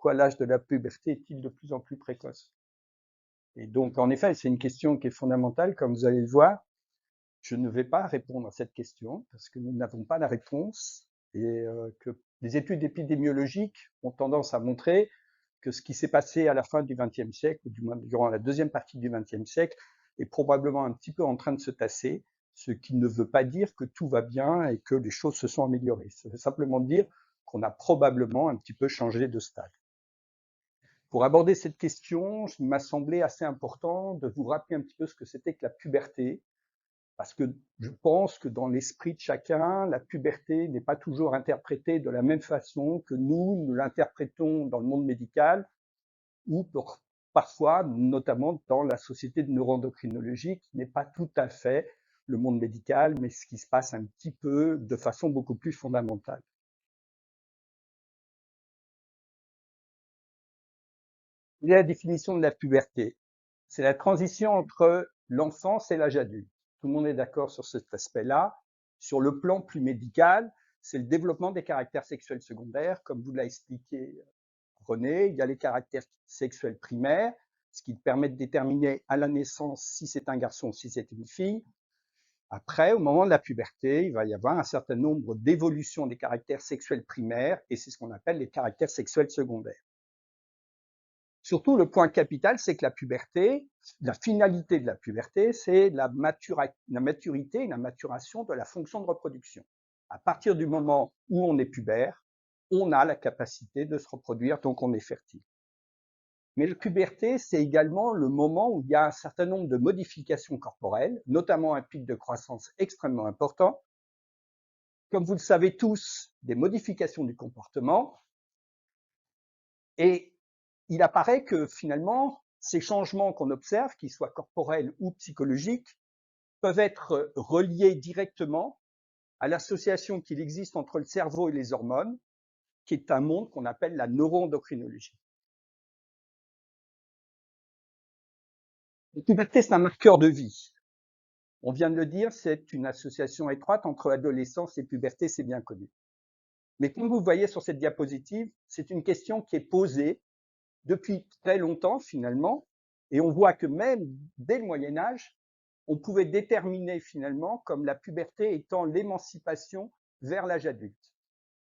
pourquoi l'âge de la puberté est-il de plus en plus précoce? Et donc, en effet, c'est une question qui est fondamentale, comme vous allez le voir. Je ne vais pas répondre à cette question parce que nous n'avons pas la réponse et que les études épidémiologiques ont tendance à montrer que ce qui s'est passé à la fin du XXe siècle, ou du moins durant la deuxième partie du XXe siècle, est probablement un petit peu en train de se tasser, ce qui ne veut pas dire que tout va bien et que les choses se sont améliorées. Ça veut simplement dire qu'on a probablement un petit peu changé de stade. Pour aborder cette question, il m'a semblé assez important de vous rappeler un petit peu ce que c'était que la puberté, parce que je pense que dans l'esprit de chacun, la puberté n'est pas toujours interprétée de la même façon que nous l'interprétons dans le monde médical ou parfois, notamment dans la société de neuroendocrinologie, qui n'est pas tout à fait le monde médical, mais ce qui se passe un petit peu de façon beaucoup plus fondamentale. Il y a la définition de la puberté. C'est la transition entre l'enfance et l'âge adulte. Tout le monde est d'accord sur cet aspect-là. Sur le plan plus médical, c'est le développement des caractères sexuels secondaires, comme vous l'a expliqué René. Il y a les caractères sexuels primaires, ce qui permet de déterminer à la naissance si c'est un garçon ou si c'est une fille. Après, au moment de la puberté, il va y avoir un certain nombre d'évolutions des caractères sexuels primaires, et c'est ce qu'on appelle les caractères sexuels secondaires. Surtout, le point capital, c'est que la puberté, la finalité de la puberté, c'est la maturité et la maturation de la fonction de reproduction. À partir du moment où on est pubère, on a la capacité de se reproduire, donc on est fertile. Mais la puberté, c'est également le moment où il y a un certain nombre de modifications corporelles, notamment un pic de croissance extrêmement important. Comme vous le savez tous, des modifications du comportement. Et il apparaît que finalement, ces changements qu'on observe, qu'ils soient corporels ou psychologiques, peuvent être reliés directement à l'association qu'il existe entre le cerveau et les hormones, qui est un monde qu'on appelle la neuroendocrinologie. La puberté, c'est un marqueur de vie. On vient de le dire, c'est une association étroite entre adolescence et puberté, c'est bien connu. Mais comme vous voyez sur cette diapositive, c'est une question qui est posée depuis très longtemps finalement, et on voit que même dès le Moyen Âge, on pouvait déterminer finalement comme la puberté étant l'émancipation vers l'âge adulte,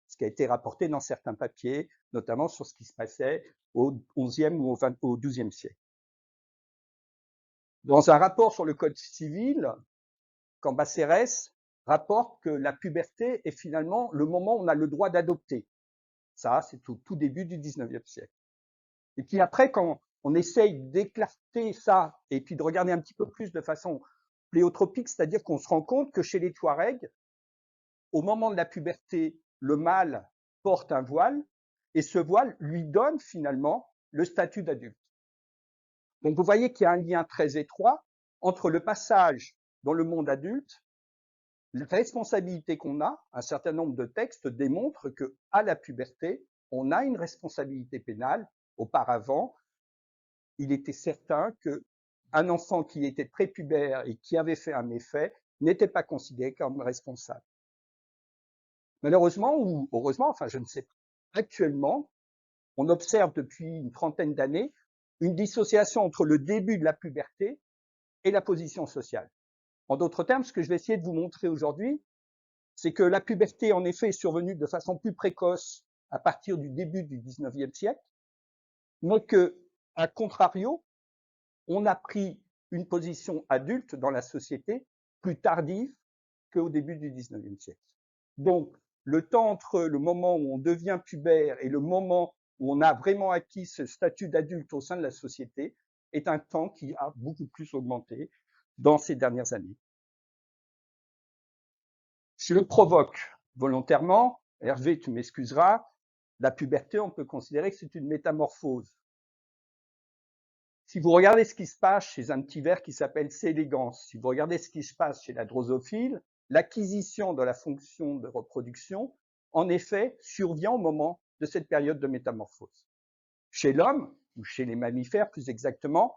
ce qui a été rapporté dans certains papiers, notamment sur ce qui se passait au XIe ou au XIIe siècle. Dans un rapport sur le Code civil, Cambacérès rapporte que la puberté est finalement le moment où on a le droit d'adopter. Ça, c'est au tout début du XIXe siècle. Et puis après, quand on essaye d'éclater ça et puis de regarder un petit peu plus de façon pléiotropique, c'est-à-dire qu'on se rend compte que chez les Touaregs, au moment de la puberté, le mâle porte un voile et ce voile lui donne finalement le statut d'adulte. Donc vous voyez qu'il y a un lien très étroit entre le passage dans le monde adulte, la responsabilité qu'on a. Un certain nombre de textes démontrent qu'à la puberté, on a une responsabilité pénale. Auparavant, il était certain qu'un enfant qui était prépubère et qui avait fait un méfait n'était pas considéré comme responsable. Malheureusement ou heureusement, enfin je ne sais pas, actuellement, on observe depuis une trentaine d'années une dissociation entre le début de la puberté et la position sociale. En d'autres termes, ce que je vais essayer de vous montrer aujourd'hui, c'est que la puberté, en effet, est survenue de façon plus précoce à partir du début du XIXe siècle, mais qu'à contrario, on a pris une position adulte dans la société plus tardive qu'au début du XIXe siècle. Donc, le temps entre le moment où on devient pubère et le moment où on a vraiment acquis ce statut d'adulte au sein de la société est un temps qui a beaucoup plus augmenté dans ces dernières années. Je le provoque volontairement. Hervé, tu m'excuseras. La puberté, on peut considérer que c'est une métamorphose. Si vous regardez ce qui se passe chez un petit ver qui s'appelle C. elegans, si vous regardez ce qui se passe chez la drosophile, l'acquisition de la fonction de reproduction, en effet, survient au moment de cette période de métamorphose. Chez l'homme, ou chez les mammifères plus exactement,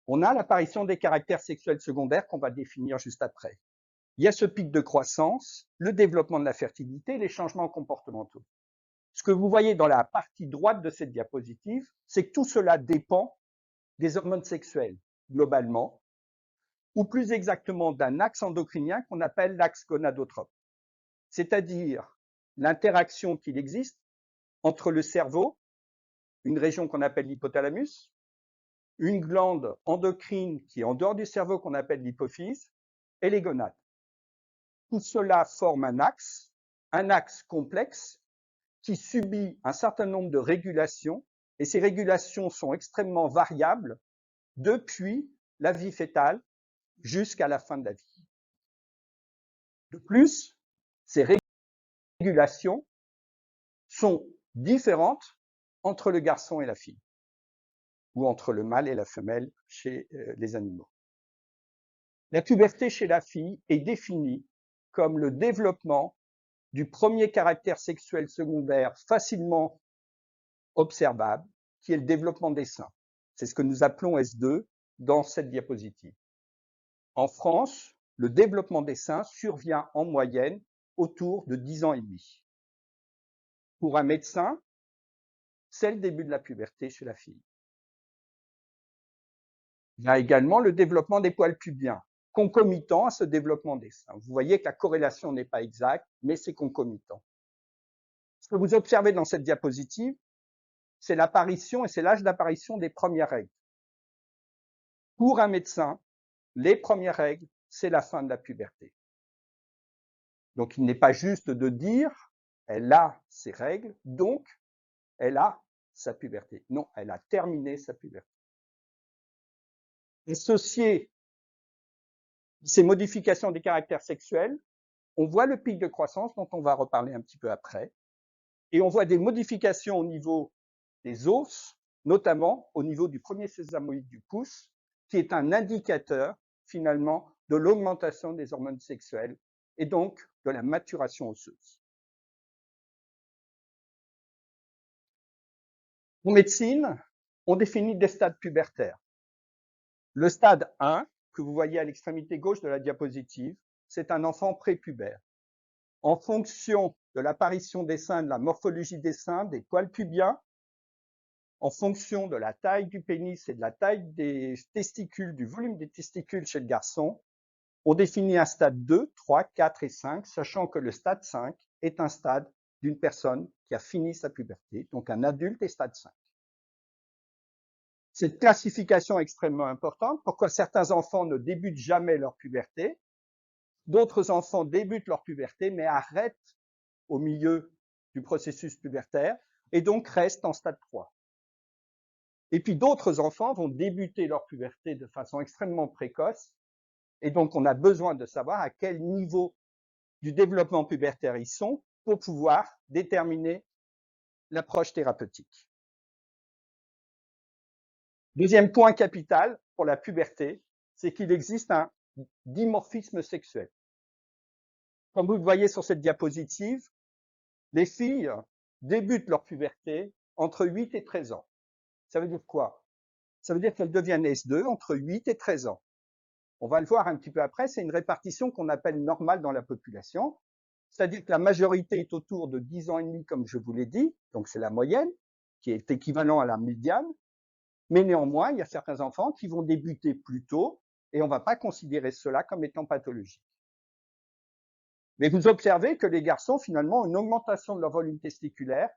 on a l'apparition des caractères sexuels secondaires qu'on va définir juste après. Il y a ce pic de croissance, le développement de la fertilité, les changements comportementaux. Ce que vous voyez dans la partie droite de cette diapositive, c'est que tout cela dépend des hormones sexuelles, globalement, ou plus exactement d'un axe endocrinien qu'on appelle l'axe gonadotrope, c'est-à-dire l'interaction qu'il existe entre le cerveau, une région qu'on appelle l'hypothalamus, une glande endocrine qui est en dehors du cerveau qu'on appelle l'hypophyse, et les gonades. Tout cela forme un axe complexe qui subit un certain nombre de régulations, et ces régulations sont extrêmement variables depuis la vie fœtale jusqu'à la fin de la vie. De plus, ces régulations sont différentes entre le garçon et la fille, ou entre le mâle et la femelle chez les animaux. La puberté chez la fille est définie comme le développement du premier caractère sexuel secondaire facilement observable, qui est le développement des seins. C'est ce que nous appelons S2 dans cette diapositive. En France, le développement des seins survient en moyenne autour de 10 ans et demi. Pour un médecin, c'est le début de la puberté chez la fille. Il y a également le développement des poils pubiens, concomitant à ce développement des seins. Vous voyez que la corrélation n'est pas exacte, mais c'est concomitant. Ce que vous observez dans cette diapositive, c'est l'apparition et c'est l'âge d'apparition des premières règles. Pour un médecin, les premières règles, c'est la fin de la puberté. Donc, il n'est pas juste de dire, elle a ses règles, donc elle a sa puberté. Non, elle a terminé sa puberté. Associé à ces modifications des caractères sexuels, on voit le pic de croissance dont on va reparler un petit peu après, et on voit des modifications au niveau des os, notamment au niveau du premier sésamoïde du pouce, qui est un indicateur finalement de l'augmentation des hormones sexuelles et donc de la maturation osseuse. En médecine, on définit des stades pubertaires. Le stade 1, que vous voyez à l'extrémité gauche de la diapositive, c'est un enfant prépubère. En fonction de l'apparition des seins, de la morphologie des seins, des poils pubiens, en fonction de la taille du pénis et de la taille des testicules, du volume des testicules chez le garçon, on définit un stade 2, 3, 4 et 5, sachant que le stade 5 est un stade d'une personne qui a fini sa puberté, donc un adulte est stade 5. Cette classification est extrêmement importante. Pourquoi certains enfants ne débutent jamais leur puberté, d'autres enfants débutent leur puberté mais arrêtent au milieu du processus pubertaire et donc restent en stade 3. Et puis d'autres enfants vont débuter leur puberté de façon extrêmement précoce et donc on a besoin de savoir à quel niveau du développement pubertaire ils sont pour pouvoir déterminer l'approche thérapeutique. Deuxième point capital pour la puberté, c'est qu'il existe un dimorphisme sexuel. Comme vous le voyez sur cette diapositive, les filles débutent leur puberté entre 8 et 13 ans. Ça veut dire quoi? Ça veut dire qu'elles deviennent S2 entre 8 et 13 ans. On va le voir un petit peu après, c'est une répartition qu'on appelle normale dans la population. C'est-à-dire que la majorité est autour de 10 ans et demi, comme je vous l'ai dit, donc c'est la moyenne, qui est équivalent à la médiane. Mais néanmoins, il y a certains enfants qui vont débuter plus tôt et on ne va pas considérer cela comme étant pathologique. Mais vous observez que les garçons, finalement, ont une augmentation de leur volume testiculaire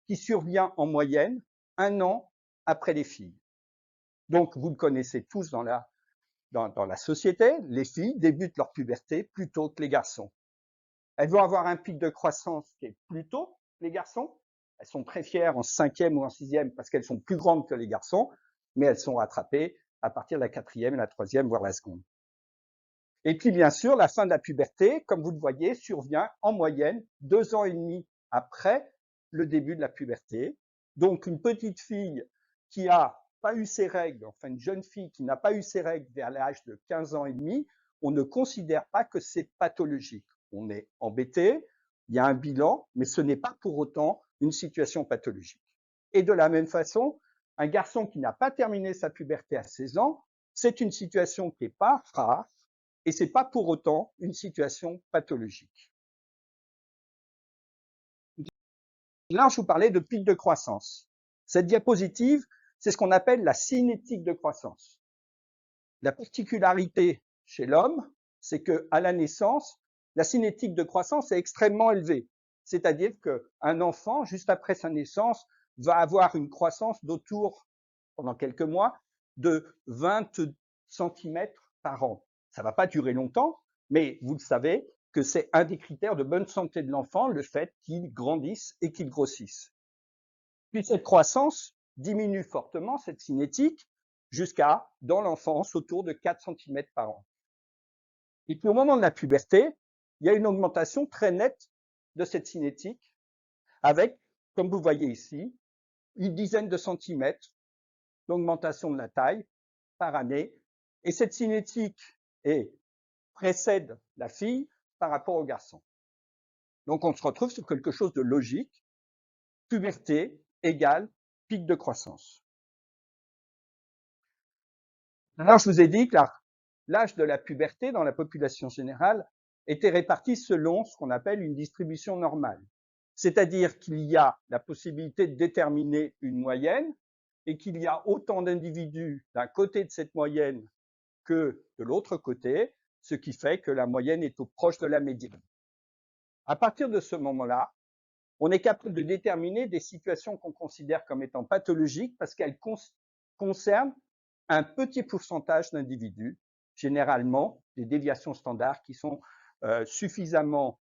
qui survient en moyenne 1 an après les filles. Donc, vous le connaissez tous dans la société, les filles débutent leur puberté plus tôt que les garçons. Elles vont avoir un pic de croissance qui est plus tôt que les garçons. Elles sont très fières en 5e ou en 6e parce qu'elles sont plus grandes que les garçons, mais elles sont rattrapées à partir de la 4e, la 3e, voire la seconde. Et puis, bien sûr, la fin de la puberté, comme vous le voyez, survient en moyenne 2 ans et demi après le début de la puberté. Donc, une petite fille qui n'a pas eu ses règles, enfin une jeune fille qui n'a pas eu ses règles vers l'âge de 15 ans et demi, on ne considère pas que c'est pathologique. On est embêté, il y a un bilan, mais ce n'est pas pour autant une situation pathologique. Et de la même façon, un garçon qui n'a pas terminé sa puberté à 16 ans, c'est une situation qui n'est pas rare, et ce n'est pas pour autant une situation pathologique. Là, je vous parlais de pic de croissance. Cette diapositive, c'est ce qu'on appelle la cinétique de croissance. La particularité chez l'homme, c'est qu'à la naissance, la cinétique de croissance est extrêmement élevée. C'est-à-dire qu'un enfant, juste après sa naissance, va avoir une croissance d'autour, pendant quelques mois, de 20 centimètres par an. Ça ne va pas durer longtemps, mais vous le savez que c'est un des critères de bonne santé de l'enfant, le fait qu'il grandisse et qu'il grossisse. Puis cette croissance diminue fortement, cette cinétique, jusqu'à, dans l'enfance, autour de 4 centimètres par an. Et puis au moment de la puberté, il y a une augmentation très nette de cette cinétique, avec, comme vous voyez ici, une dizaine de centimètres d'augmentation de la taille par année. Et cette cinétique précède la fille par rapport au garçon. Donc on se retrouve sur quelque chose de logique. Puberté égale pic de croissance. Alors, je vous ai dit que l'âge de la puberté dans la population générale était réparti selon ce qu'on appelle une distribution normale. C'est-à-dire qu'il y a la possibilité de déterminer une moyenne et qu'il y a autant d'individus d'un côté de cette moyenne que de l'autre côté, ce qui fait que la moyenne est au proche de la médiane. À partir de ce moment-là, on est capable de déterminer des situations qu'on considère comme étant pathologiques parce qu'elles concernent un petit pourcentage d'individus, généralement des déviations standards qui sont suffisamment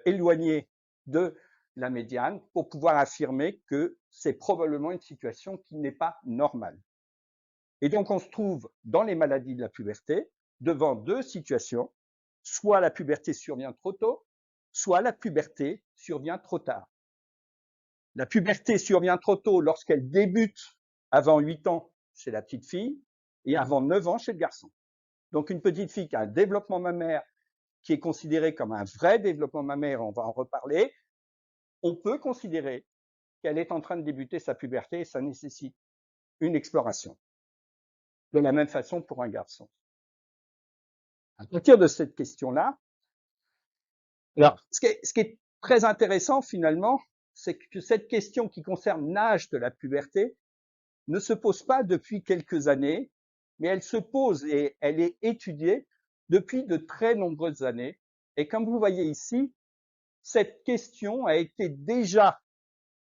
éloignées de la médiane pour pouvoir affirmer que c'est probablement une situation qui n'est pas normale. Et donc on se trouve dans les maladies de la puberté devant deux situations, soit la puberté survient trop tôt, soit la puberté survient trop tard. La puberté survient trop tôt lorsqu'elle débute avant 8 ans chez la petite fille et avant 9 ans chez le garçon. Donc une petite fille qui a un développement mammaire qui est considéré comme un vrai développement mammaire, on va en reparler, on peut considérer qu'elle est en train de débuter sa puberté et ça nécessite une exploration. De la même façon pour un garçon. À partir de cette question-là, alors, ce qui est très intéressant finalement, c'est que cette question qui concerne l'âge de la puberté ne se pose pas depuis quelques années, mais elle se pose et elle est étudiée depuis de très nombreuses années. Et comme vous voyez ici, cette question a été déjà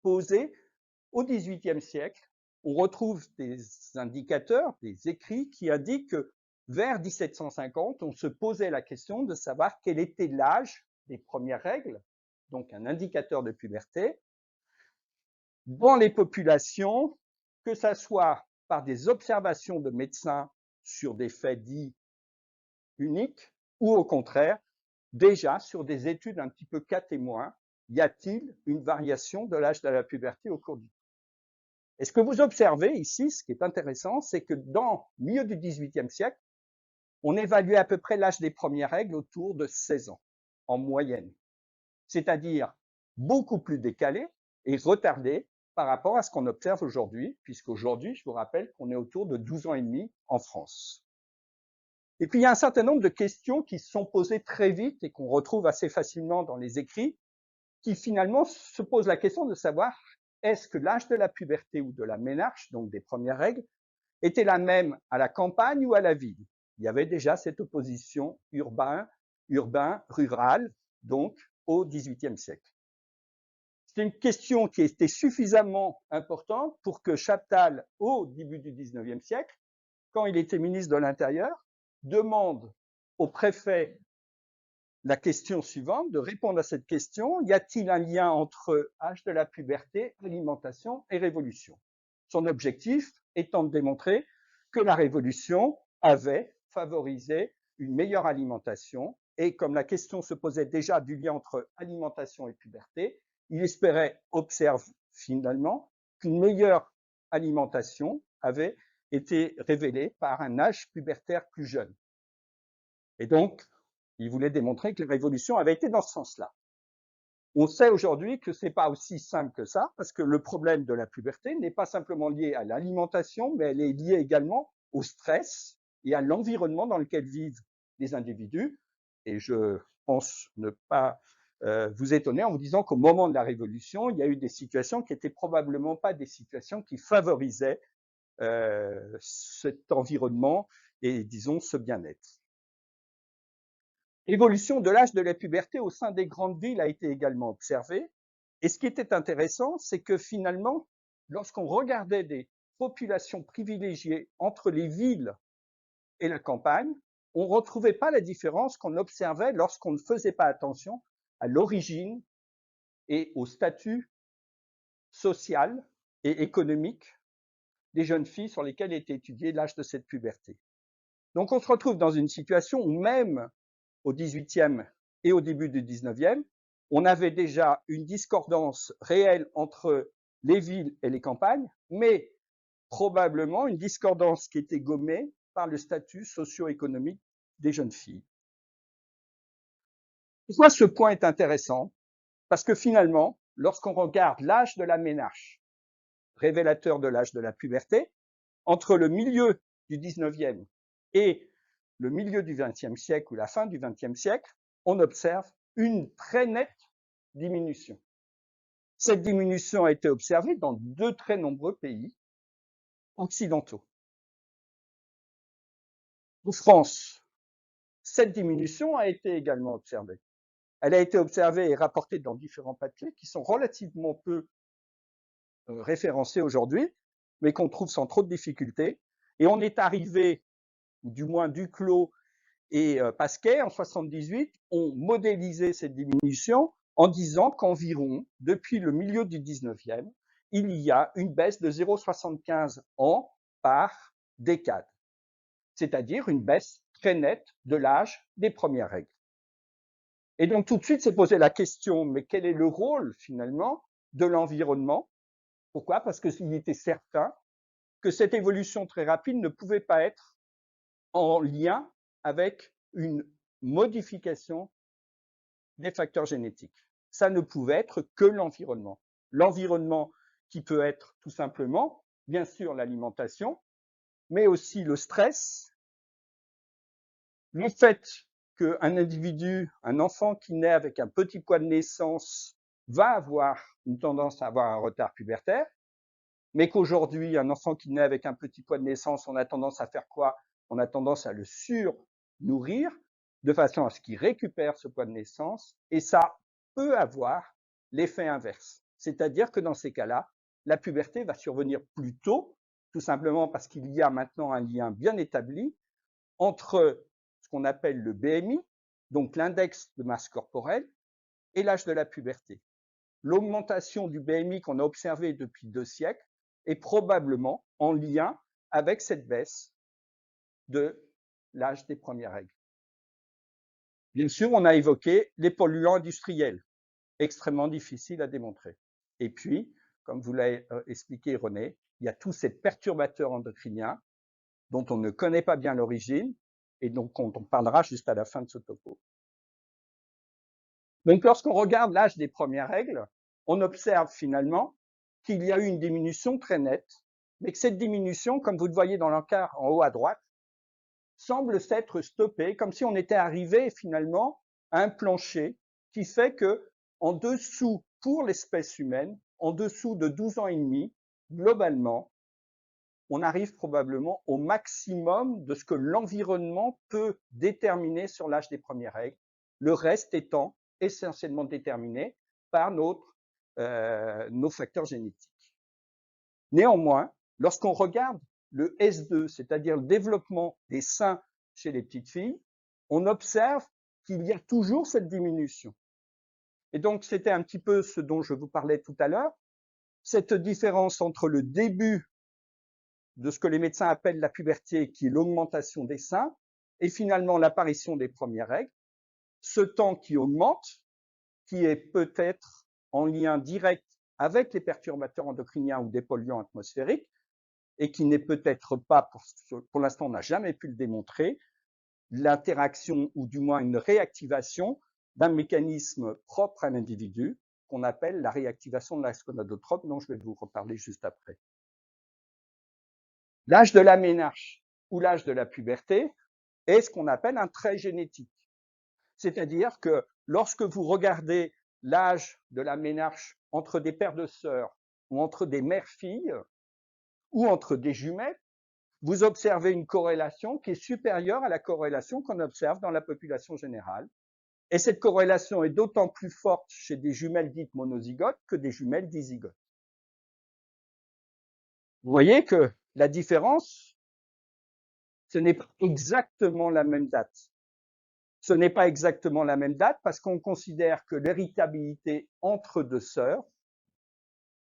posée au XVIIIe siècle. On retrouve des indicateurs, des écrits qui indiquent que vers 1750, on se posait la question de savoir quel était l'âge des premières règles, donc un indicateur de puberté, dans les populations, que ça soit par des observations de médecins sur des faits dits uniques, ou au contraire, déjà sur des études un petit peu cas témoins, y a-t-il une variation de l'âge de la puberté au cours du temps? Et ce que vous observez ici, ce qui est intéressant, c'est que dans le milieu du XVIIIe siècle, on évaluait à peu près l'âge des premières règles autour de 16 ans, en moyenne. C'est-à-dire beaucoup plus décalé et retardé par rapport à ce qu'on observe aujourd'hui, puisqu'aujourd'hui, je vous rappelle qu'on est autour de 12 ans et demi en France. Et puis, il y a un certain nombre de questions qui se sont posées très vite et qu'on retrouve assez facilement dans les écrits, qui finalement se posent la question de savoir est-ce que l'âge de la puberté ou de la ménarche, donc des premières règles, était la même à la campagne ou à la ville? Il y avait déjà cette opposition urbain-rural, donc au XVIIIe siècle. C'est une question qui était suffisamment importante pour que Chaptal, au début du XIXe siècle, quand il était ministre de l'Intérieur, demande au préfet la question suivante, de répondre à cette question, y a-t-il un lien entre âge de la puberté, alimentation et révolution? Son objectif étant de démontrer que la révolution avait favorisé une meilleure alimentation et comme la question se posait déjà du lien entre alimentation et puberté, il espérait observer finalement qu'une meilleure alimentation avait été révélée par un âge pubertaire plus jeune. Et donc, il voulait démontrer que la révolution avait été dans ce sens-là. On sait aujourd'hui que ce n'est pas aussi simple que ça, parce que le problème de la puberté n'est pas simplement lié à l'alimentation, mais elle est liée également au stress et à l'environnement dans lequel vivent les individus. Et je pense ne pas vous étonner en vous disant qu'au moment de la Révolution, il y a eu des situations qui n'étaient probablement pas des situations qui favorisaient cet environnement et, disons, ce bien-être. L'évolution de l'âge de la puberté au sein des grandes villes a été également observée. Et ce qui était intéressant, c'est que finalement, lorsqu'on regardait des populations privilégiées entre les villes et la campagne, on ne retrouvait pas la différence qu'on observait lorsqu'on ne faisait pas attention à l'origine et au statut social et économique des jeunes filles sur lesquelles était étudié l'âge de cette puberté. Donc on se retrouve dans une situation où même au XVIIIe et au début du XIXe, on avait déjà une discordance réelle entre les villes et les campagnes, mais probablement une discordance qui était gommée par le statut socio-économique des jeunes filles. Pourquoi ce point est intéressant? Parce que finalement, lorsqu'on regarde l'âge de la ménarche, révélateur de l'âge de la puberté, entre le milieu du XIXe et le milieu du XXe siècle ou la fin du XXe siècle, on observe une très nette diminution. Cette diminution a été observée dans de très nombreux pays occidentaux. En France, cette diminution a été également observée. Elle a été observée et rapportée dans différents papiers qui sont relativement peu référencés aujourd'hui, mais qu'on trouve sans trop de difficultés. Et on est arrivé, ou du moins Duclos et Pasquet, en 78, ont modélisé cette diminution en disant qu'environ, depuis le milieu du 19e, il y a une baisse de 0,75 ans par décade, c'est-à-dire une baisse très nette de l'âge des premières règles. Et donc tout de suite s'est posé la question, mais quel est le rôle finalement de l'environnement? Pourquoi? Parce qu'il était certain que cette évolution très rapide ne pouvait pas être en lien avec une modification des facteurs génétiques. Ça ne pouvait être que l'environnement. L'environnement qui peut être tout simplement, bien sûr, l'alimentation, mais aussi le stress, le fait qu'un individu, un enfant qui naît avec un petit poids de naissance va avoir une tendance à avoir un retard pubertaire, mais qu'aujourd'hui, un enfant qui naît avec un petit poids de naissance, on a tendance à faire quoi? On a tendance à le surnourrir de façon à ce qu'il récupère ce poids de naissance, et ça peut avoir l'effet inverse. C'est-à-dire que dans ces cas-là, la puberté va survenir plus tôt, tout simplement parce qu'il y a maintenant un lien bien établi entre ce qu'on appelle le BMI, donc l'index de masse corporelle, et l'âge de la puberté. L'augmentation du BMI qu'on a observée depuis 2 siècles est probablement en lien avec cette baisse de l'âge des premières règles. Bien sûr, on a évoqué les polluants industriels, extrêmement difficiles à démontrer. Et puis, comme vous l'avez expliqué René, il y a tous ces perturbateurs endocriniens dont on ne connaît pas bien l'origine et dont on parlera juste à la fin de ce topo. Donc, lorsqu'on regarde l'âge des premières règles, on observe finalement qu'il y a eu une diminution très nette, mais que cette diminution, comme vous le voyez dans l'encart en haut à droite, semble s'être stoppée, comme si on était arrivé finalement à un plancher qui fait que, en dessous, pour l'espèce humaine, en dessous de 12 ans et demi, globalement, on arrive probablement au maximum de ce que l'environnement peut déterminer sur l'âge des premières règles, le reste étant essentiellement déterminé par nos facteurs génétiques. Néanmoins, lorsqu'on regarde le S2, c'est-à-dire le développement des seins chez les petites filles, on observe qu'il y a toujours cette diminution. Et donc, c'était un petit peu ce dont je vous parlais tout à l'heure, cette différence entre le début de ce que les médecins appellent la puberté, qui est l'augmentation des seins, et finalement l'apparition des premières règles, ce temps qui augmente, qui est peut-être en lien direct avec les perturbateurs endocriniens ou des polluants atmosphériques, et qui n'est peut-être pas, pour l'instant on n'a jamais pu le démontrer, l'interaction ou du moins une réactivation d'un mécanisme propre à l'individu qu'on appelle la réactivation de l'axe gonadotrope, dont je vais vous reparler juste après. L'âge de la ménarche ou l'âge de la puberté est ce qu'on appelle un trait génétique. C'est-à-dire que lorsque vous regardez l'âge de la ménarche entre des paires de sœurs ou entre des mères-filles ou entre des jumelles, vous observez une corrélation qui est supérieure à la corrélation qu'on observe dans la population générale. Et cette corrélation est d'autant plus forte chez des jumelles dites monozygotes que des jumelles dizygotes. Vous voyez que la différence, ce n'est pas exactement la même date. Ce n'est pas exactement la même date parce qu'on considère que l'héritabilité entre deux sœurs,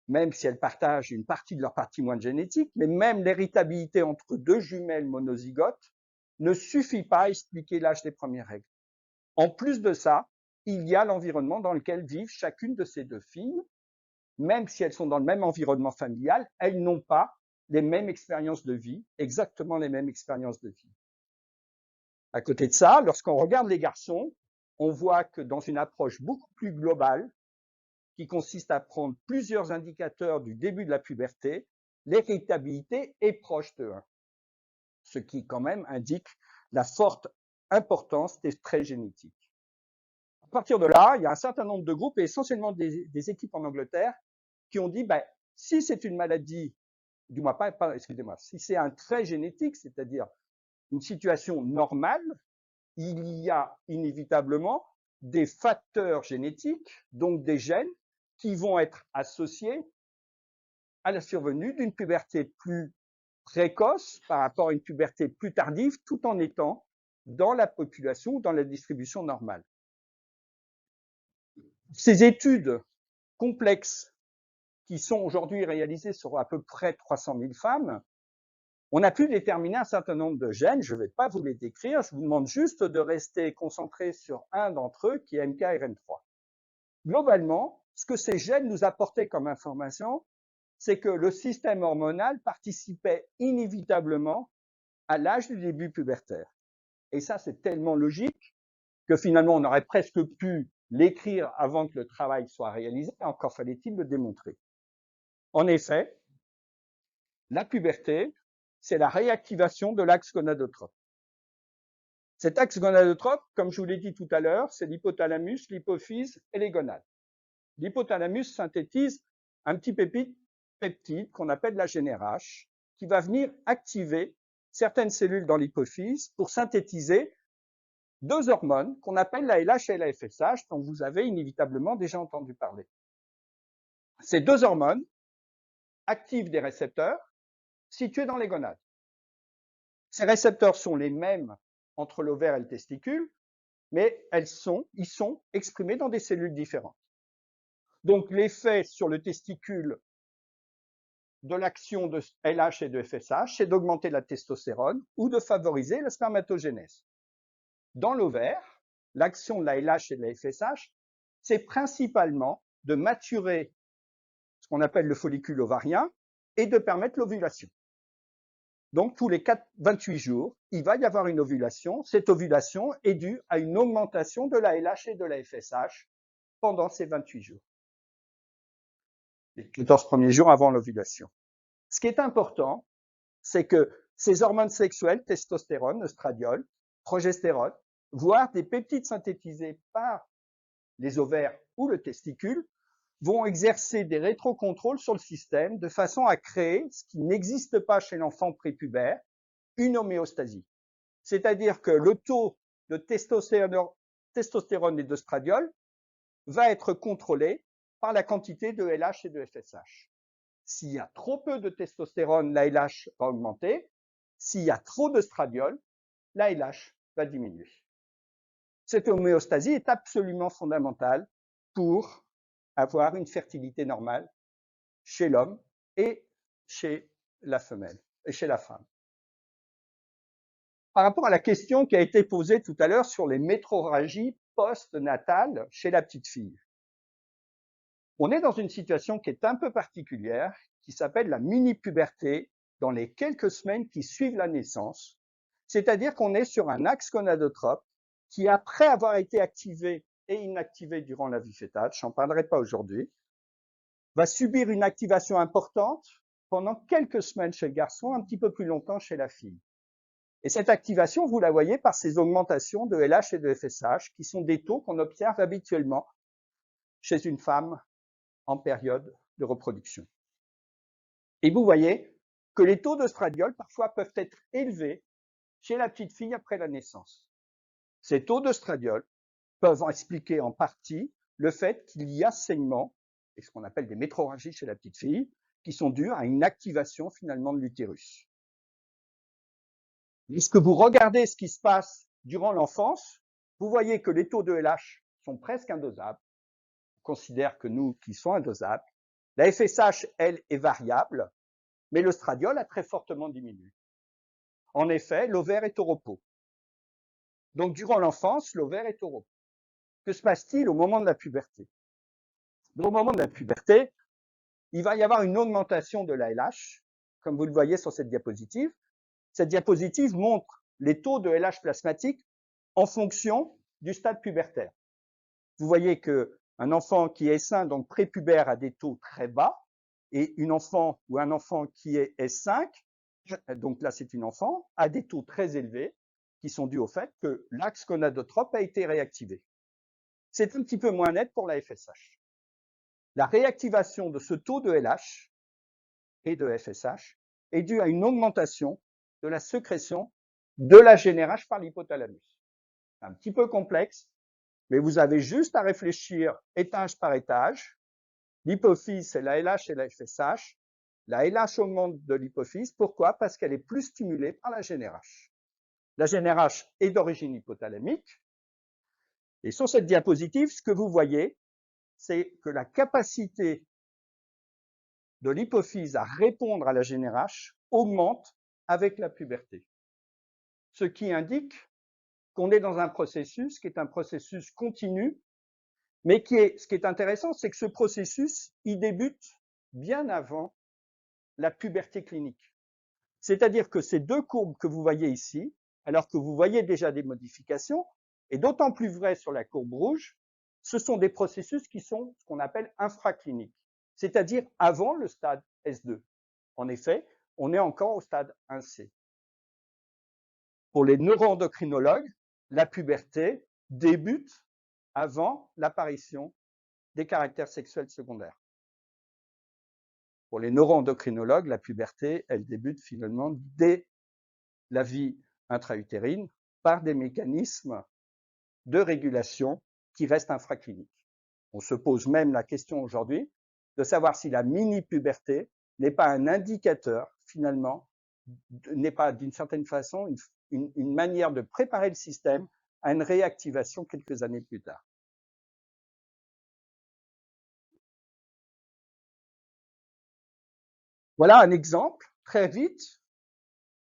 même si elles partagent une partie de leur patrimoine génétique, mais même l'héritabilité entre deux jumelles monozygotes ne suffit pas à expliquer l'âge des premières règles. En plus de ça, il y a l'environnement dans lequel vivent chacune de ces deux filles. Même si elles sont dans le même environnement familial, elles n'ont pas les mêmes expériences de vie, exactement les mêmes expériences de vie. À côté de ça, lorsqu'on regarde les garçons, on voit que dans une approche beaucoup plus globale, qui consiste à prendre plusieurs indicateurs du début de la puberté, l'héritabilité est proche de 1, ce qui quand même indique la forte importance des traits génétiques. À partir de là, il y a un certain nombre de groupes, et essentiellement des équipes en Angleterre, qui ont dit, si c'est une maladie, du moins excusez-moi, si c'est un trait génétique, c'est-à-dire une situation normale, il y a inévitablement des facteurs génétiques, donc des gènes, qui vont être associés à la survenue d'une puberté plus précoce par rapport à une puberté plus tardive, tout en étant dans la population ou dans la distribution normale. Ces études complexes qui sont aujourd'hui réalisées sur à peu près 300 000 femmes, on a pu déterminer un certain nombre de gènes. Je ne vais pas vous les décrire, je vous demande juste de rester concentré sur un d'entre eux qui est MKRN3. Globalement, ce que ces gènes nous apportaient comme information, c'est que le système hormonal participait inévitablement à l'âge du début pubertaire. Et ça, c'est tellement logique que finalement, on aurait presque pu l'écrire avant que le travail soit réalisé, encore fallait-il le démontrer. En effet, la puberté, c'est la réactivation de l'axe gonadotrope. Cet axe gonadotrope, comme je vous l'ai dit tout à l'heure, c'est l'hypothalamus, l'hypophyse et les gonades. L'hypothalamus synthétise un petit peptide qu'on appelle la GnRH, qui va venir activer certaines cellules dans l'hypophyse pour synthétiser deux hormones qu'on appelle la LH et la FSH, dont vous avez inévitablement déjà entendu parler. Ces deux hormones activent des récepteurs situés dans les gonades. Ces récepteurs sont les mêmes entre l'ovaire et le testicule, mais ils sont exprimés dans des cellules différentes. Donc l'effet sur le testicule de l'action de LH et de FSH, c'est d'augmenter la testostérone ou de favoriser la spermatogénèse. Dans l'ovaire, l'action de la LH et de la FSH, c'est principalement de maturer ce qu'on appelle le follicule ovarien et de permettre l'ovulation. Donc, tous les 28 jours, il va y avoir une ovulation. Cette ovulation est due à une augmentation de la LH et de la FSH pendant ces 28 jours. Les 14 premiers jours avant l'ovulation. Ce qui est important, c'est que ces hormones sexuelles, testostérone, oestradiol, progestérone, voire des peptides synthétisés par les ovaires ou le testicule, vont exercer des rétrocontrôles sur le système de façon à créer ce qui n'existe pas chez l'enfant prépubère, une homéostasie. C'est-à-dire que le taux de testostérone et d'oestradiol va être contrôlé par la quantité de LH et de FSH. S'il y a trop peu de testostérone, la LH va augmenter. S'il y a trop d'oestradiol, la LH va diminuer. Cette homéostasie est absolument fondamentale pour avoir une fertilité normale chez l'homme et chez la femelle et chez la femme. Par rapport à la question qui a été posée tout à l'heure sur les métrorragies post-natales chez la petite fille, on est dans une situation qui est un peu particulière, qui s'appelle la mini-puberté dans les quelques semaines qui suivent la naissance, c'est-à-dire qu'on est sur un axe gonadotrope qui, après avoir été activé et inactivé durant la vie fœtale, je n'en parlerai pas aujourd'hui, va subir une activation importante pendant quelques semaines chez le garçon, un petit peu plus longtemps chez la fille. Et cette activation, vous la voyez par ces augmentations de LH et de FSH, qui sont des taux qu'on observe habituellement chez une femme en période de reproduction. Et vous voyez que les taux d'œstradiol parfois peuvent être élevés chez la petite fille après la naissance. Ces taux d'œstradiol peuvent expliquer en partie le fait qu'il y a saignement, et ce qu'on appelle des métrorragies chez la petite fille, qui sont dues à une activation finalement de l'utérus. Lorsque vous regardez ce qui se passe durant l'enfance, vous voyez que les taux de LH sont presque indosables. On considère que nous, qu'ils sont indosables. La FSH, elle, est variable, mais l'œstradiol a très fortement diminué. En effet, l'ovaire est au repos. Donc, durant l'enfance, l'ovaire est au repos. Que se passe-t-il au moment de la puberté? Au moment de la puberté, il va y avoir une augmentation de la LH, comme vous le voyez sur cette diapositive. Cette diapositive montre les taux de LH plasmatique en fonction du stade pubertaire. Vous voyez qu'un enfant qui est S1, donc prépubère, a des taux très bas, et un enfant qui est S5, donc là c'est une enfant, a des taux très élevés, qui sont dus au fait que l'axe gonadotrope a été réactivé. C'est un petit peu moins net pour la FSH. La réactivation de ce taux de LH et de FSH est due à une augmentation de la sécrétion de la GnRH par l'hypothalamus. C'est un petit peu complexe, mais vous avez juste à réfléchir étage par étage. L'hypophyse, c'est la LH et la FSH. La LH augmente de l'hypophyse. Pourquoi? Parce qu'elle est plus stimulée par la GnRH. La GnRH est d'origine hypothalamique. Et sur cette diapositive, ce que vous voyez, c'est que la capacité de l'hypophyse à répondre à la GnRH augmente avec la puberté. Ce qui indique qu'on est dans un processus qui est un processus continu, mais ce qui est intéressant, c'est que ce processus, il débute bien avant la puberté clinique. C'est-à-dire que ces deux courbes que vous voyez ici, alors que vous voyez déjà des modifications, et d'autant plus vrai sur la courbe rouge, ce sont des processus qui sont ce qu'on appelle infracliniques, c'est-à-dire avant le stade S2. En effet, on est encore au stade 1C. Pour les neuroendocrinologues, la puberté débute avant l'apparition des caractères sexuels secondaires. Pour les neuroendocrinologues, la puberté, elle débute finalement dès la vie intra-utérine par des mécanismes de régulation qui restent infracliniques. On se pose même la question aujourd'hui de savoir si la mini-puberté n'est pas un indicateur, finalement, n'est pas d'une certaine façon une manière de préparer le système à une réactivation quelques années plus tard. Voilà un exemple, très vite.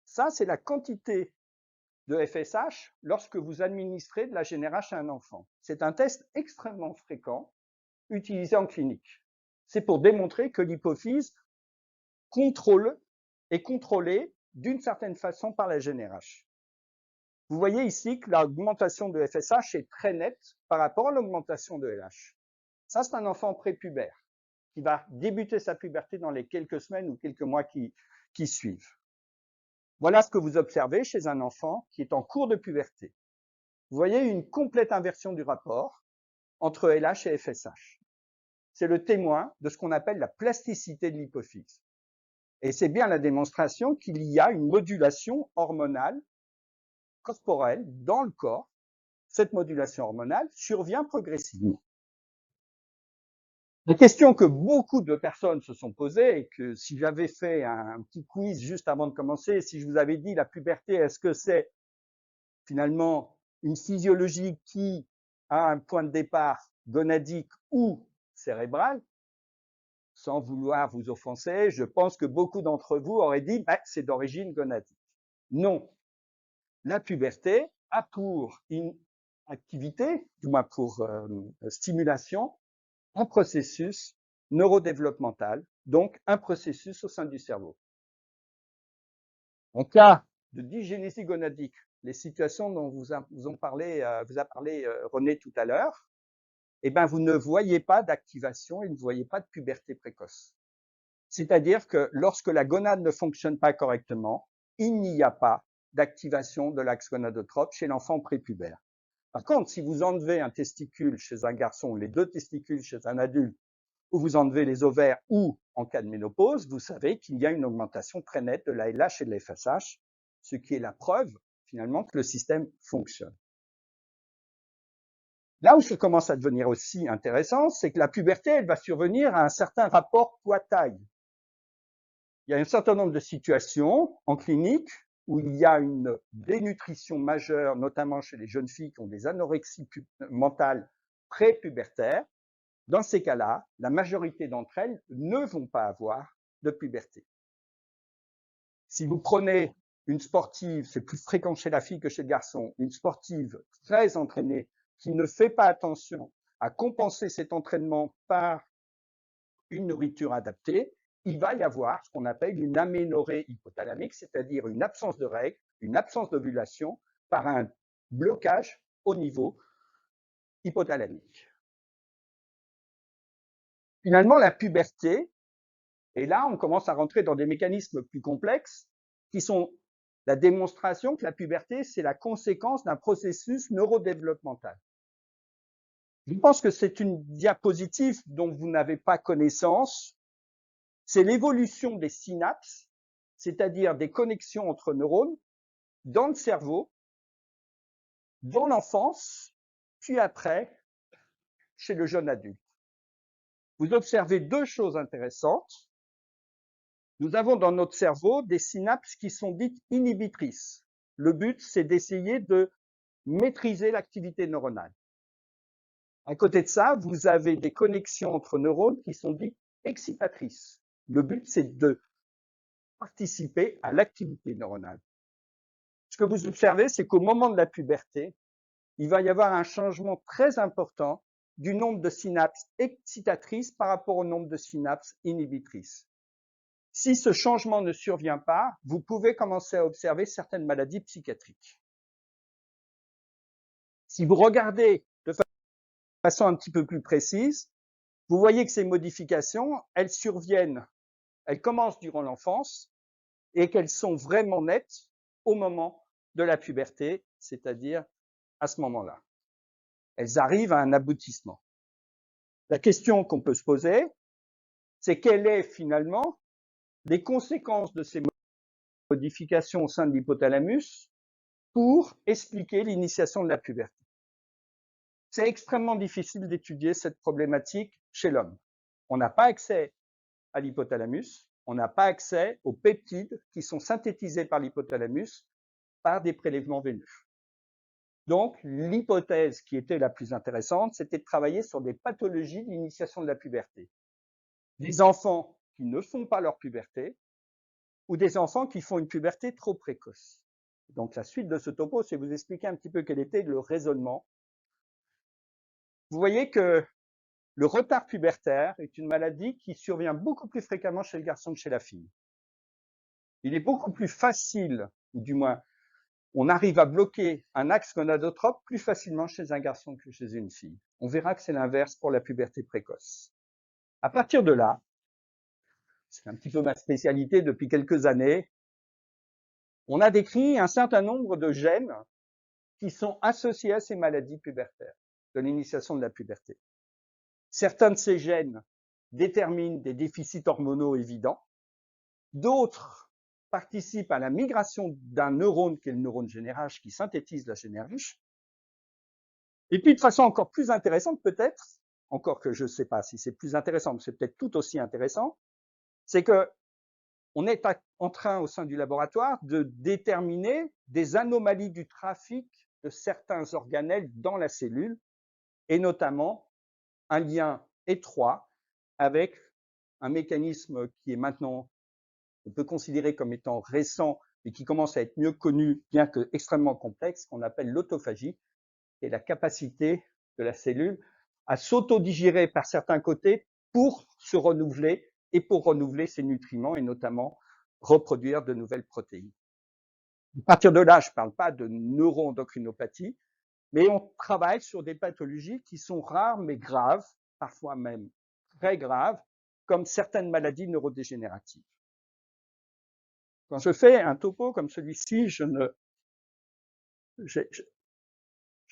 Ça, c'est la quantité de FSH lorsque vous administrez de la GnRH à un enfant. C'est un test extrêmement fréquent utilisé en clinique. C'est pour démontrer que l'hypophyse est contrôlée d'une certaine façon par la GnRH. Vous voyez ici que l'augmentation de FSH est très nette par rapport à l'augmentation de LH. Ça, c'est un enfant prépubère qui va débuter sa puberté dans les quelques semaines ou quelques mois qui suivent. Voilà ce que vous observez chez un enfant qui est en cours de puberté. Vous voyez une complète inversion du rapport entre LH et FSH. C'est le témoin de ce qu'on appelle la plasticité de l'hypophyse. Et c'est bien la démonstration qu'il y a une modulation hormonale corporelle dans le corps. Cette modulation hormonale survient progressivement. La question que beaucoup de personnes se sont posées, et que si j'avais fait un petit quiz juste avant de commencer, si je vous avais dit la puberté, est-ce que c'est finalement une physiologie qui a un point de départ gonadique ou cérébral, sans vouloir vous offenser, je pense que beaucoup d'entre vous auraient dit c'est d'origine gonadique. Non. La puberté a pour une activité, du moins pour stimulation, un processus neurodéveloppemental, donc un processus au sein du cerveau. En cas de dysgénésie gonadique, les situations dont vous a parlé René tout à l'heure, eh ben, vous ne voyez pas d'activation et ne voyez pas de puberté précoce. C'est-à-dire que lorsque la gonade ne fonctionne pas correctement, il n'y a pas d'activation de l'axe gonadotrope chez l'enfant prépubère. Par contre, si vous enlevez un testicule chez un garçon, les 2 testicules chez un adulte, ou vous enlevez les ovaires, ou en cas de ménopause, vous savez qu'il y a une augmentation très nette de la LH et de la FSH, ce qui est la preuve, finalement, que le système fonctionne. Là où ça commence à devenir aussi intéressant, c'est que la puberté, elle va survenir à un certain rapport poids-taille. Il y a un certain nombre de situations en clinique où il y a une dénutrition majeure, notamment chez les jeunes filles qui ont des anorexies mentales pré-pubertaires. Dans ces cas-là, la majorité d'entre elles ne vont pas avoir de puberté. Si vous prenez une sportive, c'est plus fréquent chez la fille que chez le garçon, une sportive très entraînée qui ne fait pas attention à compenser cet entraînement par une nourriture adaptée, il va y avoir ce qu'on appelle une aménorrhée hypothalamique, c'est-à-dire une absence de règles, une absence d'ovulation par un blocage au niveau hypothalamique. Finalement, la puberté, et là, on commence à rentrer dans des mécanismes plus complexes qui sont la démonstration que la puberté, c'est la conséquence d'un processus neurodéveloppemental. Je pense que c'est une diapositive dont vous n'avez pas connaissance. C'est l'évolution des synapses, c'est-à-dire des connexions entre neurones dans le cerveau, dans l'enfance, puis après, chez le jeune adulte. Vous observez 2 choses intéressantes. Nous avons dans notre cerveau des synapses qui sont dites inhibitrices. Le but, c'est d'essayer de maîtriser l'activité neuronale. À côté de ça, vous avez des connexions entre neurones qui sont dites excitatrices. Le but, c'est de participer à l'activité neuronale. Ce que vous observez, c'est qu'au moment de la puberté, il va y avoir un changement très important du nombre de synapses excitatrices par rapport au nombre de synapses inhibitrices. Si ce changement ne survient pas, vous pouvez commencer à observer certaines maladies psychiatriques. Si vous regardez de façon un petit peu plus précise, vous voyez que ces modifications, elles surviennent, elles commencent durant l'enfance et qu'elles sont vraiment nettes au moment de la puberté, c'est-à-dire à ce moment-là. Elles arrivent à un aboutissement. La question qu'on peut se poser, c'est quelles sont finalement les conséquences de ces modifications au sein de l'hypothalamus pour expliquer l'initiation de la puberté. C'est extrêmement difficile d'étudier cette problématique chez l'homme. On n'a pas accès à l'hypothalamus, on n'a pas accès aux peptides qui sont synthétisés par l'hypothalamus par des prélèvements veineux. Donc, l'hypothèse qui était la plus intéressante, c'était de travailler sur des pathologies de l'initiation de la puberté. Des enfants qui ne font pas leur puberté ou des enfants qui font une puberté trop précoce. Donc, la suite de ce topo, c'est vous expliquer un petit peu quel était le raisonnement. Vous voyez que le retard pubertaire est une maladie qui survient beaucoup plus fréquemment chez le garçon que chez la fille. Il est beaucoup plus facile, ou du moins, on arrive à bloquer un axe gonadotrope plus facilement chez un garçon que chez une fille. On verra que c'est l'inverse pour la puberté précoce. À partir de là, c'est un petit peu ma spécialité depuis quelques années, on a décrit un certain nombre de gènes qui sont associés à ces maladies pubertaires, de l'initiation de la puberté. Certains de ces gènes déterminent des déficits hormonaux évidents, d'autres participent à la migration d'un neurone qui est le neurone GnRH qui synthétise la GnRH. Et puis de façon encore plus intéressante peut-être, encore que je ne sais pas si c'est plus intéressant, mais c'est peut-être tout aussi intéressant, c'est que on est en train au sein du laboratoire de déterminer des anomalies du trafic de certains organelles dans la cellule et notamment un lien étroit avec un mécanisme qui est maintenant, on peut considérer comme étant récent et qui commence à être mieux connu, bien que extrêmement complexe, qu'on appelle l'autophagie, et la capacité de la cellule à s'autodigérer par certains côtés pour se renouveler et pour renouveler ses nutriments et notamment reproduire de nouvelles protéines. À partir de là, je ne parle pas de neuroendocrinopathie, mais on travaille sur des pathologies qui sont rares mais graves, parfois même très graves, comme certaines maladies neurodégénératives. Quand je fais un topo comme celui-ci, je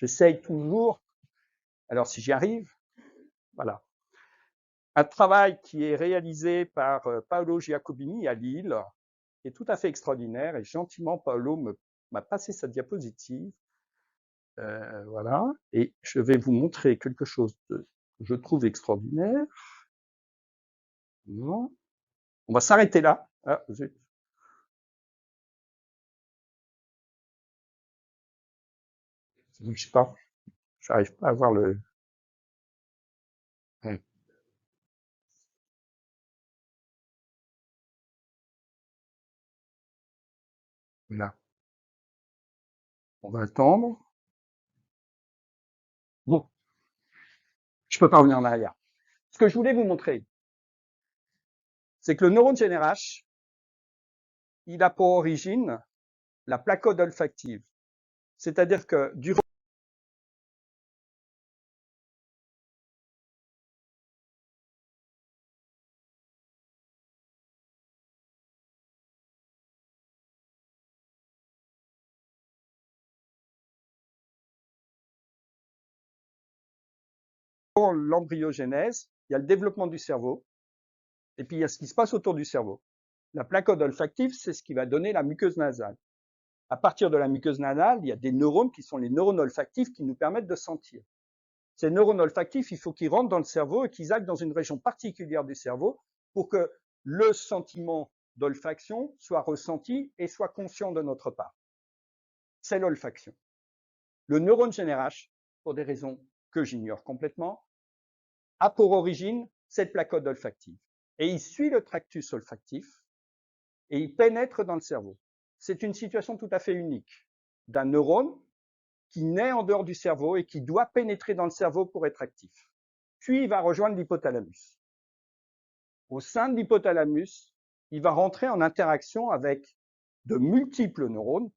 J'essaye toujours, alors si j'y arrive, voilà. Un travail qui est réalisé par Paolo Giacobini à Lille, qui est tout à fait extraordinaire, et gentiment Paolo m'a passé sa diapositive. Voilà, et je vais vous montrer quelque chose que je trouve extraordinaire. Non. On va s'arrêter là. Ah, zut. Je sais pas, j'arrive pas à voir le. Ouais, là. On va attendre. Bon, je peux pas revenir en arrière. Ce que je voulais vous montrer, c'est que le neurone GNRH, il a pour origine la placode olfactive. C'est-à-dire que durant l'embryogenèse, il y a le développement du cerveau, et puis il y a ce qui se passe autour du cerveau. La placode olfactive, c'est ce qui va donner la muqueuse nasale. À partir de la muqueuse nasale, il y a des neurones qui sont les neurones olfactifs qui nous permettent de sentir. Ces neurones olfactifs, il faut qu'ils rentrent dans le cerveau et qu'ils actent dans une région particulière du cerveau pour que le sentiment d'olfaction soit ressenti et soit conscient de notre part. C'est l'olfaction. Le neurone GNRH, pour des raisons que j'ignore complètement, a pour origine cette placode olfactive. Et il suit le tractus olfactif et il pénètre dans le cerveau. C'est une situation tout à fait unique d'un neurone qui naît en dehors du cerveau et qui doit pénétrer dans le cerveau pour être actif. Puis il va rejoindre l'hypothalamus. Au sein de l'hypothalamus, il va rentrer en interaction avec de multiples neurones.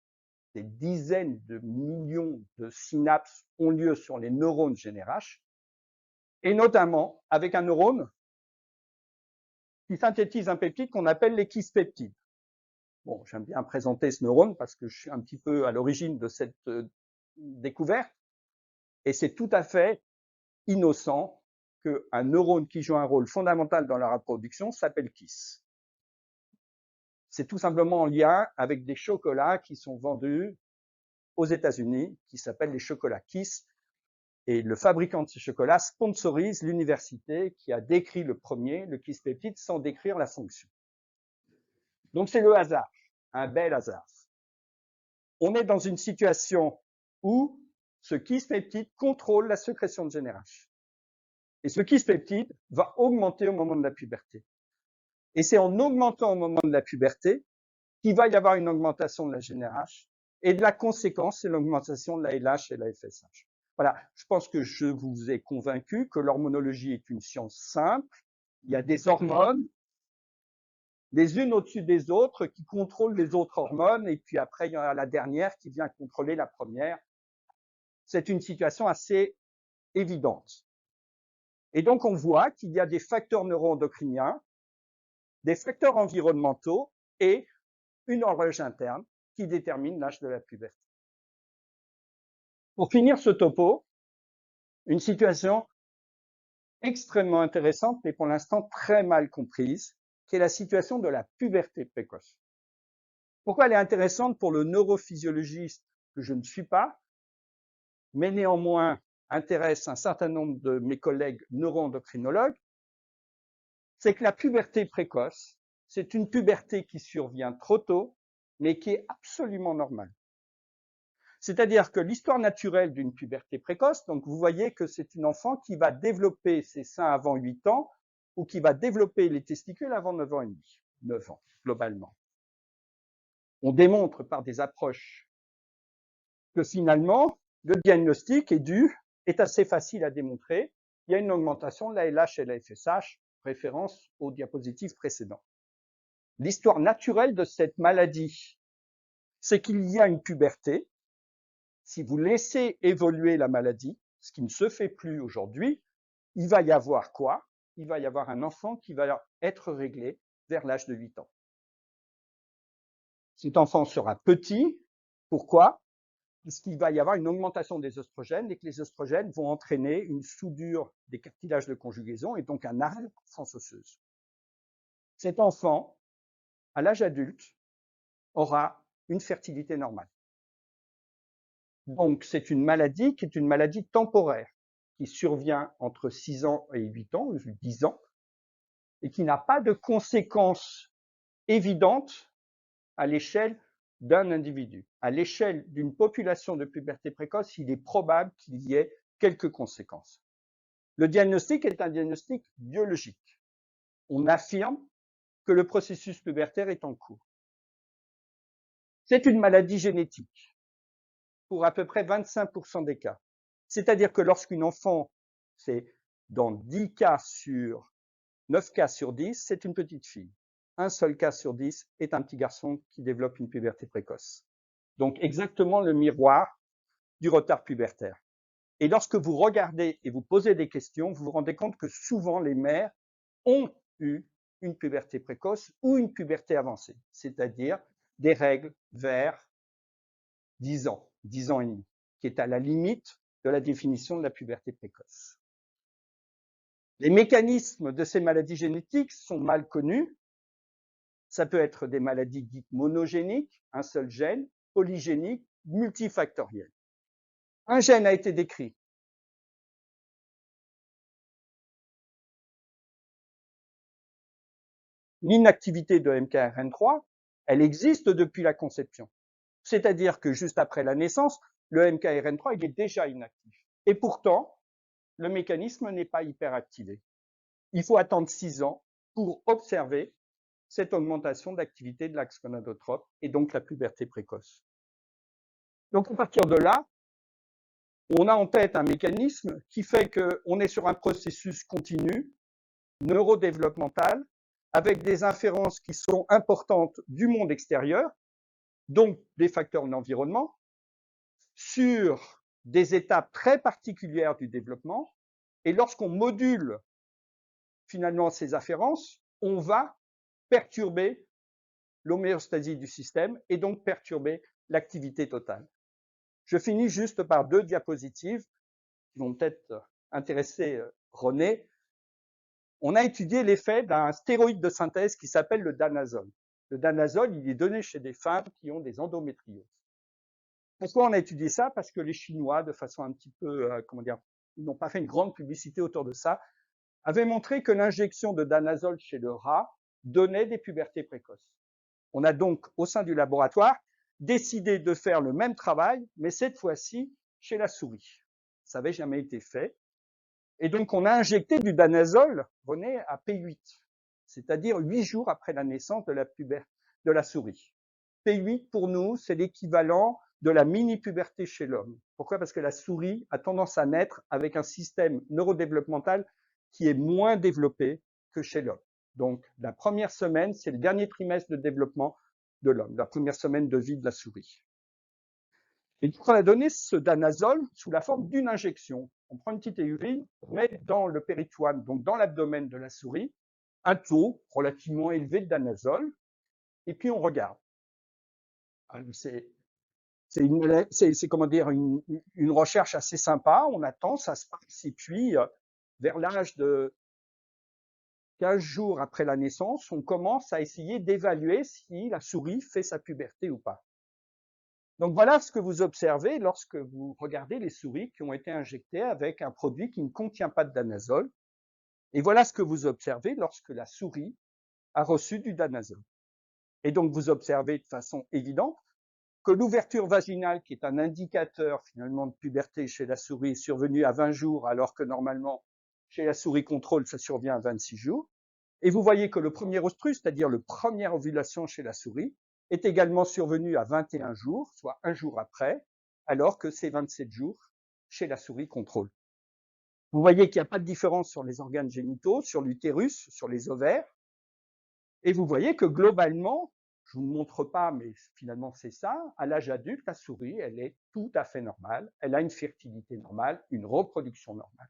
Des dizaines de millions de synapses ont lieu sur les neurones GNRH, et notamment avec un neurone qui synthétise un peptide qu'on appelle les kiss-peptides. Bon, j'aime bien présenter ce neurone parce que je suis un petit peu à l'origine de cette découverte, et c'est tout à fait innocent qu'un neurone qui joue un rôle fondamental dans la reproduction s'appelle KISS. C'est tout simplement en lien avec des chocolats qui sont vendus aux États-Unis, qui s'appellent les chocolats KISS, et le fabricant de ces chocolats sponsorise l'université qui a décrit le premier, le Kiss peptide, sans décrire la fonction. Donc c'est le hasard, un bel hasard. On est dans une situation où ce Kiss peptide contrôle la sécrétion de GNRH. Et ce Kiss peptide va augmenter au moment de la puberté. Et c'est en augmentant au moment de la puberté qu'il va y avoir une augmentation de la GNRH. Et de la conséquence, c'est l'augmentation de la LH et la FSH. Voilà, je pense que je vous ai convaincu que l'hormonologie est une science simple. Il y a des hormones, les unes au-dessus des autres, qui contrôlent les autres hormones, et puis après, il y en a la dernière qui vient contrôler la première. C'est une situation assez évidente. Et donc, on voit qu'il y a des facteurs neuroendocriniens, des facteurs environnementaux et une horloge interne qui détermine l'âge de la puberté. Pour finir ce topo, une situation extrêmement intéressante, mais pour l'instant très mal comprise, qui est la situation de la puberté précoce. Pourquoi elle est intéressante pour le neurophysiologiste que je ne suis pas, mais néanmoins intéresse un certain nombre de mes collègues neuroendocrinologues, c'est que la puberté précoce, c'est une puberté qui survient trop tôt, mais qui est absolument normale. C'est-à-dire que l'histoire naturelle d'une puberté précoce, donc vous voyez que c'est une enfant qui va développer ses seins avant 8 ans ou qui va développer les testicules avant 9 ans et demi, 9 ans globalement. On démontre par des approches que finalement, le diagnostic est assez facile à démontrer. Il y a une augmentation de la LH et la FSH, référence aux diapositives précédentes. L'histoire naturelle de cette maladie, c'est qu'il y a une puberté. Si vous laissez évoluer la maladie, ce qui ne se fait plus aujourd'hui, il va y avoir quoi? Il va y avoir un enfant qui va être réglé vers l'âge de 8 ans. Cet enfant sera petit. Pourquoi? puisqu'il va y avoir une augmentation des œstrogènes et que les œstrogènes vont entraîner une soudure des cartilages de conjugaison et donc un arrêt de la croissance osseuse. Cet enfant, à l'âge adulte, aura une fertilité normale. Donc, c'est une maladie qui est une maladie temporaire, qui survient entre 6 ans et 8 ans, 10 ans, et qui n'a pas de conséquences évidentes à l'échelle d'un individu. À l'échelle d'une population de puberté précoce, il est probable qu'il y ait quelques conséquences. Le diagnostic est un diagnostic biologique. On affirme que le processus pubertaire est en cours. C'est une maladie génétique pour à peu près 25% des cas. C'est-à-dire que lorsqu'une enfant, c'est dans 10 cas sur 9 cas sur 10, c'est une petite fille. Un seul cas sur 10 est un petit garçon qui développe une puberté précoce. Donc exactement le miroir du retard pubertaire. Et lorsque vous regardez et vous posez des questions, vous vous rendez compte que souvent les mères ont eu une puberté précoce ou une puberté avancée, c'est-à-dire des règles vers 10 ans, 10 ans et demi, qui est à la limite de la définition de la puberté précoce. Les mécanismes de ces maladies génétiques sont mal connus. Ça peut être des maladies dites monogéniques, un seul gène, polygéniques, multifactorielles. Un gène a été décrit. L'inactivité de MKRN3, elle existe depuis la conception. C'est-à-dire que juste après la naissance, le MKRN3 il est déjà inactif. Et pourtant, le mécanisme n'est pas hyperactivé. Il faut attendre 6 ans pour observer cette augmentation d'activité de l'axe gonadotrope et donc la puberté précoce. Donc à partir de là, on a en tête un mécanisme qui fait qu'on est sur un processus continu, neurodéveloppemental, avec des inférences qui sont importantes du monde extérieur, donc des facteurs de l'environnement, sur des étapes très particulières du développement. Et lorsqu'on module finalement ces afférences, on va perturber l'homéostasie du système et donc perturber l'activité totale. Je finis juste par 2 diapositives qui vont peut-être intéresser René. On a étudié l'effet d'un stéroïde de synthèse qui s'appelle le danazol. Le danazol, il est donné chez des femmes qui ont des endométrioses. Pourquoi on a étudié ça? Parce que les Chinois, de façon un petit peu, ils n'ont pas fait une grande publicité autour de ça, avaient montré que l'injection de danazol chez le rat donnait des pubertés précoces. On a donc, au sein du laboratoire, décidé de faire le même travail, mais cette fois-ci chez la souris. Ça n'avait jamais été fait. Et donc, on a injecté du danazol, René, à P8, c'est-à-dire 8 jours après la naissance de la souris. P8, pour nous, c'est l'équivalent de la mini-puberté chez l'homme. Pourquoi? Parce que la souris a tendance à naître avec un système neurodéveloppemental qui est moins développé que chez l'homme. Donc, la première semaine, c'est le dernier trimestre de développement de l'homme, la première semaine de vie de la souris. Et donc, on a donné ce danazol sous la forme d'une injection. On prend une petite aiguille, on met dans le péritoine, donc dans l'abdomen de la souris, un taux relativement élevé de danazol, et puis on regarde. C'est comment dire, une recherche assez sympa. On attend, ça se passe, et puis vers l'âge de 15 jours après la naissance, on commence à essayer d'évaluer si la souris fait sa puberté ou pas. Donc voilà ce que vous observez lorsque vous regardez les souris qui ont été injectées avec un produit qui ne contient pas de danazol. Et voilà ce que vous observez lorsque la souris a reçu du danazol. Et donc vous observez de façon évidente que l'ouverture vaginale, qui est un indicateur finalement de puberté chez la souris, est survenue à 20 jours, alors que normalement, chez la souris contrôle, ça survient à 26 jours. Et vous voyez que le premier oestrus, c'est-à-dire la première ovulation chez la souris, est également survenu à 21 jours, soit un jour après, alors que c'est 27 jours chez la souris contrôle. Vous voyez qu'il n'y a pas de différence sur les organes génitaux, sur l'utérus, sur les ovaires. Et vous voyez que globalement, je ne vous montre pas, mais finalement c'est ça, à l'âge adulte, la souris, elle est tout à fait normale. Elle a une fertilité normale, une reproduction normale.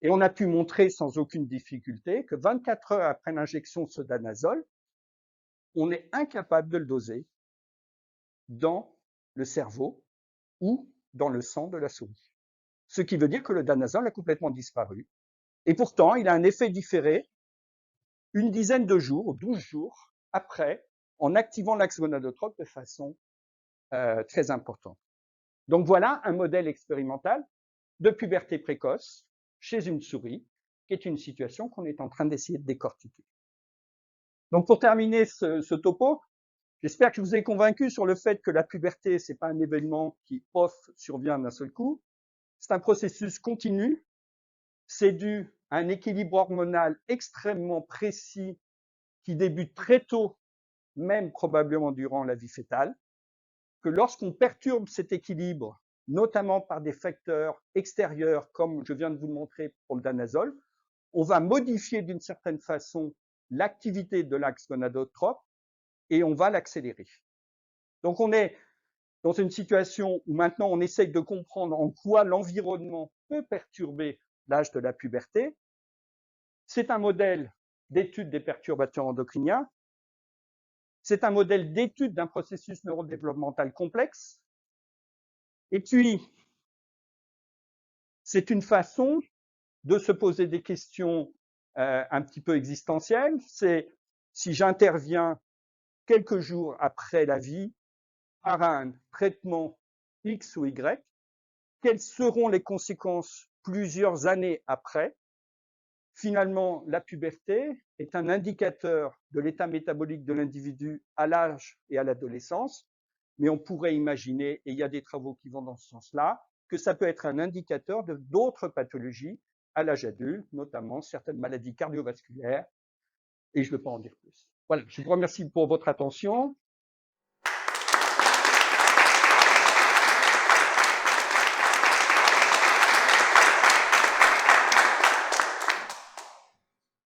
Et on a pu montrer sans aucune difficulté que 24 heures après l'injection de ce danazol, on est incapable de le doser dans le cerveau ou dans le sang de la souris. Ce qui veut dire que le danazol a complètement disparu. Et pourtant, il a un effet différé une dizaine de jours, 12 jours après, en activant l'axe gonadotrope de façon très importante. Donc voilà un modèle expérimental de puberté précoce chez une souris, qui est une situation qu'on est en train d'essayer de décortiquer. Donc pour terminer ce topo, j'espère que je vous ai convaincu sur le fait que la puberté, ce n'est pas un événement qui, off, survient d'un seul coup. C'est un processus continu. C'est dû à un équilibre hormonal extrêmement précis qui débute très tôt, même probablement durant la vie fœtale, que lorsqu'on perturbe cet équilibre, notamment par des facteurs extérieurs, comme je viens de vous le montrer pour le danazol, on va modifier d'une certaine façon l'activité de l'axe gonadotrope et on va l'accélérer. Donc on est dans une situation où maintenant on essaye de comprendre en quoi l'environnement peut perturber l'âge de la puberté. C'est un modèle d'étude des perturbateurs endocriniens. C'est un modèle d'étude d'un processus neurodéveloppemental complexe. Et puis, c'est une façon de se poser des questions un petit peu existentielles. C'est si j'interviens quelques jours après la vie par un traitement X ou Y, quelles seront les conséquences plusieurs années après? Finalement, la puberté est un indicateur de l'état métabolique de l'individu à l'âge et à l'adolescence, mais on pourrait imaginer, et il y a des travaux qui vont dans ce sens-là, que ça peut être un indicateur de d'autres pathologies à l'âge adulte, notamment certaines maladies cardiovasculaires, et je ne veux pas en dire plus. Voilà, je vous remercie pour votre attention.